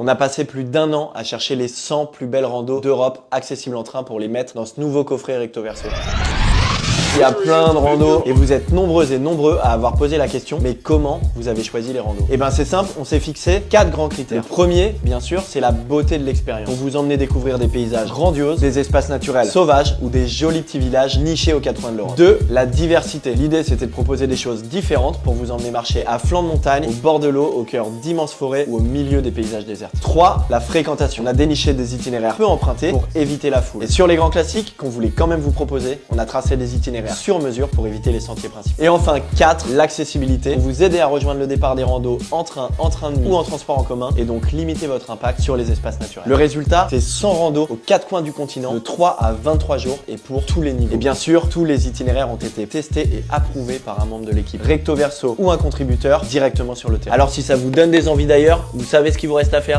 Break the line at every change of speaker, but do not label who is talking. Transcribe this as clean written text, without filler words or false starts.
On a passé plus d'1 an à chercher les 100 plus belles randos d'Europe accessibles en train pour les mettre dans ce nouveau coffret recto verso. Il y a plein de randos et vous êtes nombreuses et nombreux à avoir posé la question, mais comment vous avez choisi les randos? Eh ben c'est simple, on s'est fixé 4 grands critères. Le premier, bien sûr, c'est la beauté de l'expérience. Pour vous emmener découvrir des paysages grandioses, des espaces naturels sauvages ou des jolis petits villages nichés aux 4 coins de l'Europe. 2, la diversité. L'idée, c'était de proposer des choses différentes pour vous emmener marcher à flanc de montagne, au bord de l'eau, au cœur d'immenses forêts ou au milieu des paysages déserts. 3, la fréquentation. On a déniché des itinéraires peu empruntés pour éviter la foule. Et sur les grands classiques qu'on voulait quand même vous proposer, on a tracé des itinéraires sur mesure pour éviter les sentiers principaux. Et enfin 4, l'accessibilité. Pour vous aider à rejoindre le départ des randos en train de nuit ou en transport en commun et donc limiter votre impact sur les espaces naturels. Le résultat, c'est 100 randos aux 4 coins du continent de 3 à 23 jours et pour tous les niveaux. Et bien sûr, tous les itinéraires ont été testés et approuvés par un membre de l'équipe, recto verso ou un contributeur directement sur le terrain. Alors si ça vous donne des envies d'ailleurs, vous savez ce qu'il vous reste à faire.